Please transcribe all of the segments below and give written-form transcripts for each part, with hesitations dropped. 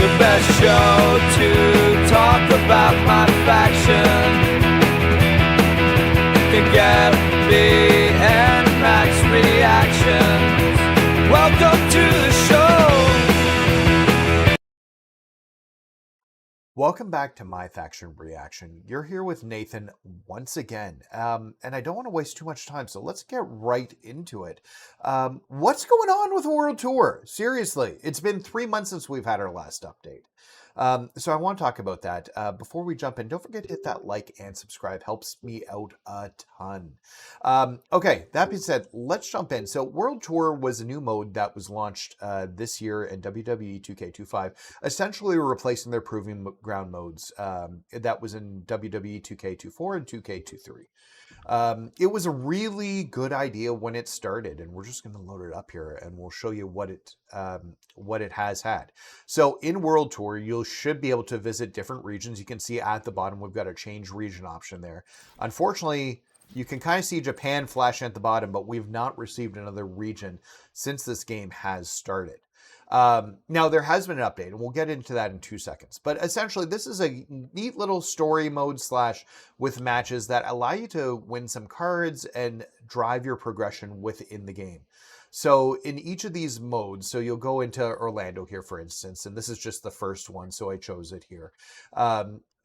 the best show to talk about my faction. Can get the Max reactions. Welcome to the show. Welcome back to MyFaction Reaction. You're here with Nathan once again, and I don't want to waste too much time, so let's get right into it. What's going on with World Tour? Seriously, it's been 3 months since we've had our last update. So I want to talk about that. Before we jump in, don't forget to hit that like and subscribe. Helps me out a ton. Okay, that being said, let's jump in. So World Tour was a new mode that was launched this year in WWE 2K25, essentially replacing their Proving Ground modes that was in WWE 2K24 and 2K23. It was a really good idea when it started, and we're just going to load it up here and we'll show you what it has had. So in World Tour, you should be able to visit different regions. You can see at the bottom, we've got a change region option there. Unfortunately, you can kind of see Japan flashing at the bottom, but we've not received another region since this game has started. Now, there has been an update, and we'll get into that in 2 seconds. But essentially, this is a neat little story mode / with matches that allow you to win some cards and drive your progression within the game. So in each of these modes, so you'll go into Orlando here, for instance, and this is just the first one, so I chose it here.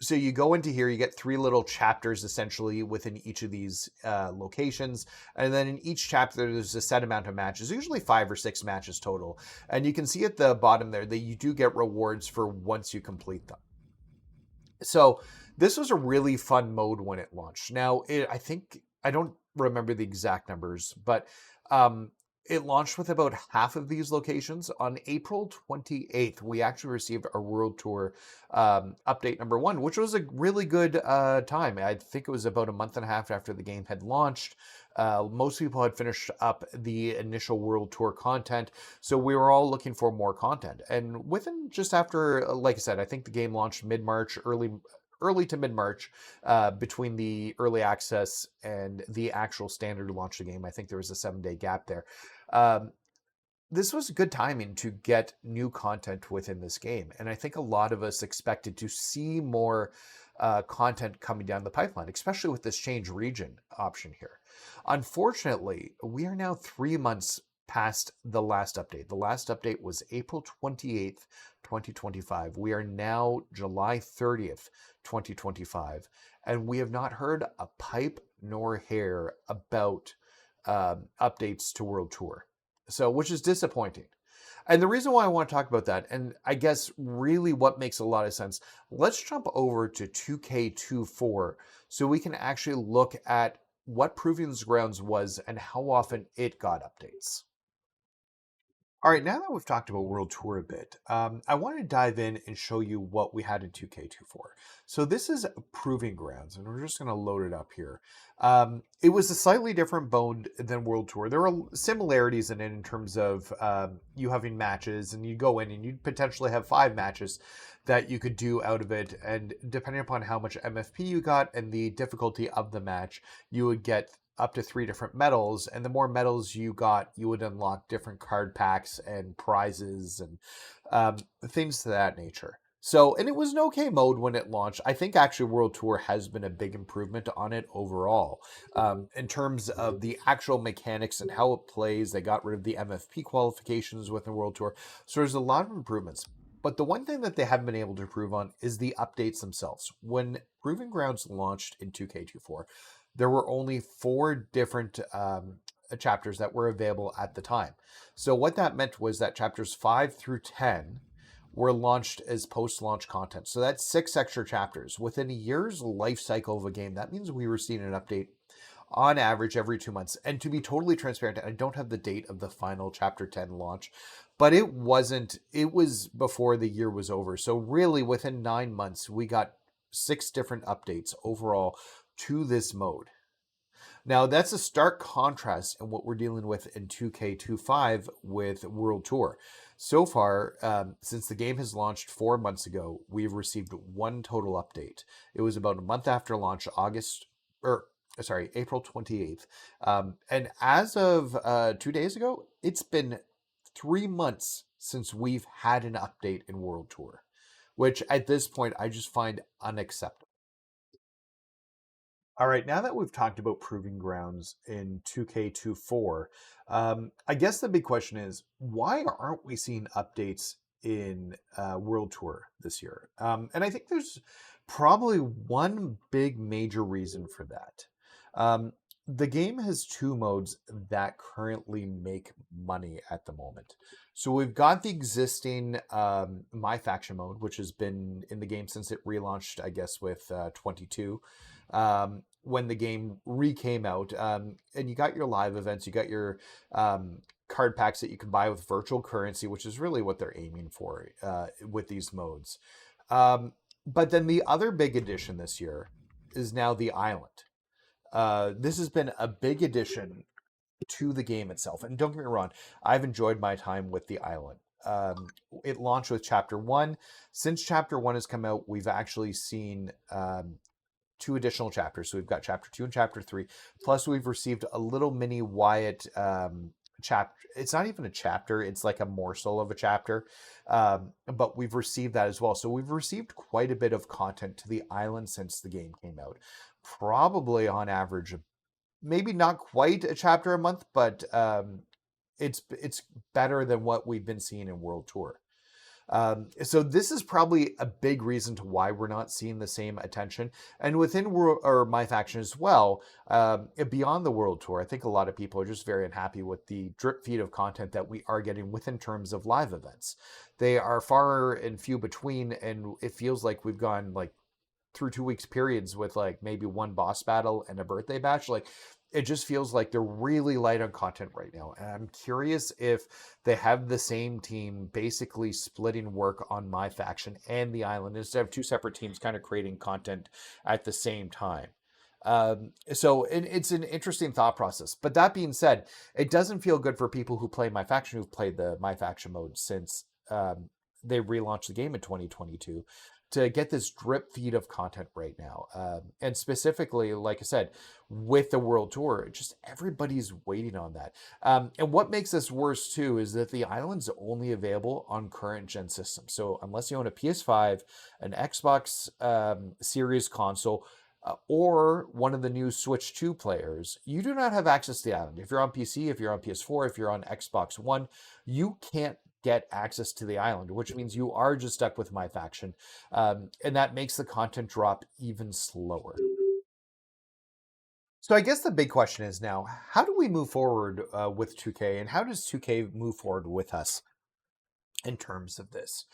So you go into here, you get 3 little chapters essentially within each of these locations. And then in each chapter, there's a set amount of matches, usually 5 or 6 matches total. And you can see at the bottom there that you do get rewards for once you complete them. So this was a really fun mode when it launched. Now, I don't remember the exact numbers, but it launched with about half of these locations. On April 28th, we actually received our World Tour update number 1, which was a really good time. I think it was about a month and a half after the game had launched. Most people had finished up the initial World Tour content, so we were all looking for more content. And within just after, like I said, I think the game launched mid-March, early to mid-March, between the early access and the actual standard launch of the game. I think there was a 7-day gap there. This was good timing to get new content within this game. And I think a lot of us expected to see more content coming down the pipeline, especially with this change region option here. Unfortunately, we are now 3 months past the last update. The last update was April 28th, 2025. We are now July 30th, 2025, and we have not heard a pipe nor hair about updates to World Tour. So, which is disappointing. And the reason why I want to talk about that, and I guess really what makes a lot of sense, let's jump over to 2K24 so we can actually look at what Proving Grounds was and how often it got updates. All right, now that we've talked about World Tour a bit, I want to dive in and show you what we had in 2K24. So this is Proving Grounds, and we're just going to load it up here. It was a slightly different mode than World Tour. There are similarities in it in terms of you having matches, and you go in and you'd potentially have 5 matches that you could do out of it. And depending upon how much MFP you got and the difficulty of the match, you would get up to 3 different medals, and the more medals you got, you would unlock different card packs and prizes and things to that nature. So, and it was an okay mode when it launched. I think actually World Tour has been a big improvement on it overall. In terms of the actual mechanics and how it plays, they got rid of the MFP qualifications within World Tour. So there's a lot of improvements. But the one thing that they haven't been able to improve on is the updates themselves. When Proving Grounds launched in 2K24, there were only 4 different chapters that were available at the time. So what that meant was that chapters 5 through 10 were launched as post-launch content. So that's 6 extra chapters. Within a year's life cycle of a game, that means we were seeing an update on average every 2 months. And to be totally transparent, I don't have the date of the final chapter 10 launch, but it was before the year was over. So really within 9 months, we got 6 different updates overall to this mode. Now, that's a stark contrast in what we're dealing with in 2K25 with World Tour. So far, since the game has launched 4 months ago, we've received 1 total update. It was about a month after launch, April 28th. And as of 2 days ago, it's been 3 months since we've had an update in World Tour. which at this point I just find unacceptable. All right, now that we've talked about proving grounds in 2K24, I guess the big question is why aren't we seeing updates in World Tour this year? And I think there's probably one big major reason for that. Um, the game has two modes that currently make money at the moment. So we've got the existing MyFaction mode, which has been in the game since it relaunched, I guess, with 22 when the game came out. And you got your live events, you got your card packs that you can buy with virtual currency, which is really what they're aiming for with these modes. But then the other big addition this year is now the island. This has been a big addition to the game itself. And don't get me wrong, I've enjoyed my time with the island. It launched with Chapter 1. Since Chapter 1 has come out, we've actually seen two additional chapters. So we've got Chapter 2 and Chapter 3. Plus, we've received a little mini Wyatt chapter. It's not even a chapter. It's like a morsel of a chapter. But we've received that as well. So we've received quite a bit of content to the island since the game came out. Probably on average, maybe not quite a chapter a month, but it's better than what we've been seeing in World Tour. So this is probably a big reason to why we're not seeing the same attention. And within World or MyFaction as well, beyond the World Tour, I think a lot of people are just very unhappy with the drip feed of content that we are getting within terms of live events. They are far and few between, and it feels like we've gone like through 2 weeks periods with like maybe one boss battle and a birthday bash. Like it just feels like they're really light on content right now. And I'm curious if they have the same team basically splitting work on MyFaction and the island instead of two separate teams kind of creating content at the same time. So it's an interesting thought process. But that being said, it doesn't feel good for people who play MyFaction, who've played the MyFaction mode since they relaunched the game in 2022. To get this drip feed of content right now. And specifically, like I said, with the World Tour, just everybody's waiting on that. And what makes this worse too is that the island's only available on current gen systems. So unless you own a PS5, an Xbox Series console, or one of the new Switch 2 players, you do not have access to the island. If you're on PC, if you're on PS4, if you're on Xbox One, you can't get access to the island, which means you are just stuck with MyFaction. And that makes the content drop even slower. So I guess the big question is now, how do we move forward with 2K, and how does 2K move forward with us in terms of this?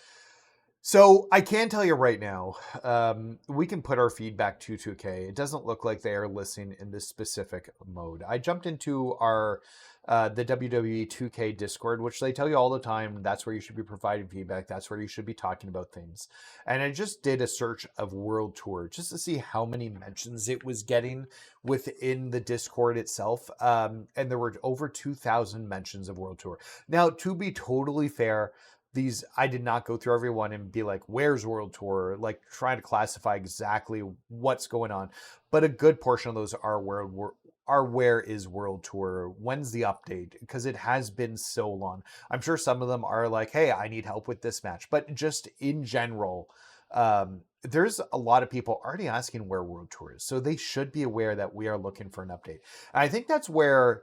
So I can tell you right now, we can put our feedback to 2K. It doesn't look like they are listening in this specific mode. I jumped into our the WWE 2K Discord, which they tell you all the time. That's where you should be providing feedback. That's where you should be talking about things. And I just did a search of World Tour just to see how many mentions it was getting within the Discord itself. And there were over 2,000 mentions of World Tour. Now, to be totally fair, I did not go through everyone and be like, where's World Tour? Like trying to classify exactly what's going on. But a good portion of those are where is World Tour? When's the update? Because it has been so long. I'm sure some of them are like, hey, I need help with this match. But just in general, there's a lot of people already asking where World Tour is. So they should be aware that we are looking for an update. And I think that's where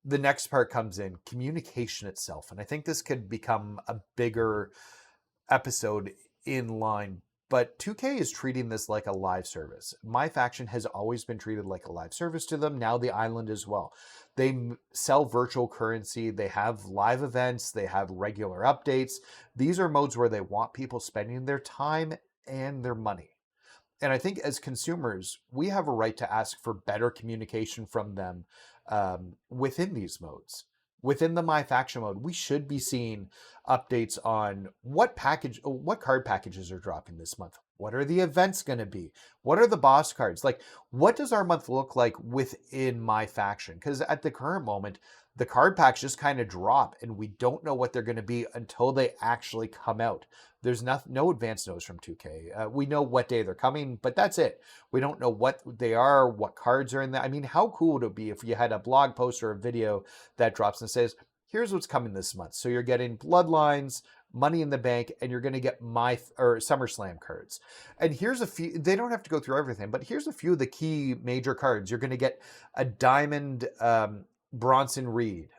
the next part comes in, communication itself. And I think this could become a bigger episode in line. But 2K is treating this like a live service. MyFaction has always been treated like a live service to them. Now the island as well. They sell virtual currency. They have live events. They have regular updates. These are modes where they want people spending their time and their money. And I think as consumers, we have a right to ask for better communication from them within these modes. Within the MyFaction mode, we should be seeing updates on what card packages are dropping this month. What are the events going to be? What are the boss cards? Like, what does our month look like within MyFaction? Because at the current moment, the card packs just kind of drop, and we don't know what they're going to be until they actually come out. There's no advance notice from 2K. We know what day they're coming, but that's it. We don't know what they are, what cards are in there. I mean, how cool would it be if you had a blog post or a video that drops and says, here's what's coming this month. So you're getting Bloodlines, Money in the Bank, and you're going to get SummerSlam cards. And here's a few. They don't have to go through everything, but here's a few of the key major cards. You're going to get a Diamond Bronson Reed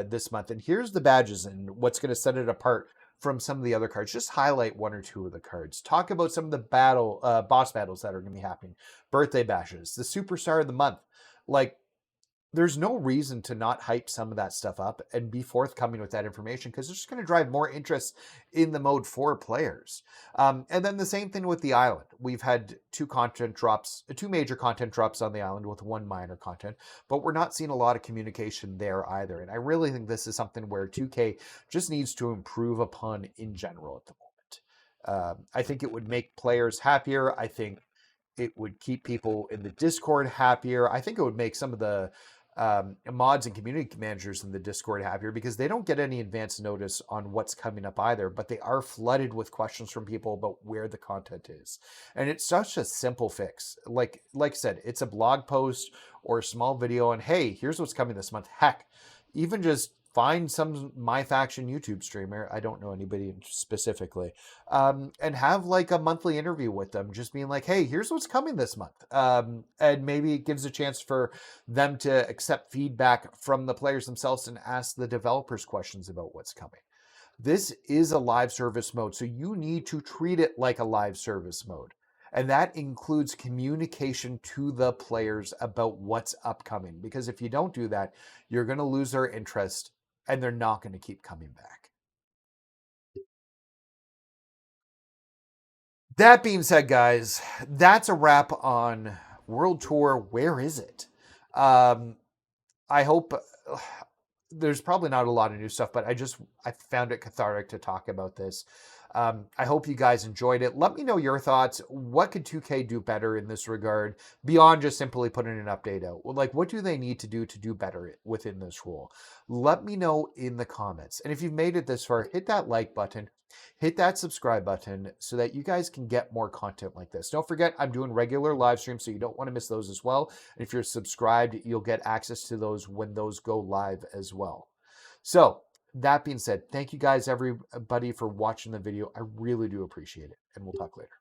this month, and here's the badges and what's going to set it apart from some of the other cards. Just highlight one or two of the cards. Talk about some of the boss battles that are going to be happening. Birthday bashes, the Superstar of the Month. Like, there's no reason to not hype some of that stuff up and be forthcoming with that information, because it's just going to drive more interest in the mode for players. And then the same thing with the island. We've had two major content drops on the island with one minor content, but we're not seeing a lot of communication there either. And I really think this is something where 2K just needs to improve upon in general at the moment. I think it would make players happier. I think it would keep people in the Discord happier. I think it would make some of the mods and community managers in the Discord happier, because they don't get any advance notice on what's coming up either, but they are flooded with questions from people about where the content is. And it's such a simple fix. Like I said, it's a blog post or a small video, and hey, here's what's coming this month. Heck, even just find some MyFaction YouTube streamer, I don't know anybody specifically, and have like a monthly interview with them, just being like, hey, here's what's coming this month. And maybe it gives a chance for them to accept feedback from the players themselves and ask the developers questions about what's coming. This is a live service mode, so you need to treat it like a live service mode. And that includes communication to the players about what's upcoming. Because if you don't do that, you're going to lose their interest and they're not going to keep coming back. That being said, guys, that's a wrap on World Tour. Where is it? I hope there's probably not a lot of new stuff, but I found it cathartic to talk about this. I hope you guys enjoyed it. Let me know your thoughts. What could 2K do better in this regard beyond just simply putting an update out? Like, what do they need to do better within this rule? Let me know in the comments. And if you've made it this far, hit that like button, hit that subscribe button so that you guys can get more content like this. Don't forget, I'm doing regular live streams, so you don't want to miss those as well. And if you're subscribed, you'll get access to those when those go live as well. So, that being said, thank you guys, everybody, for watching the video. I really do appreciate it, and we'll talk later.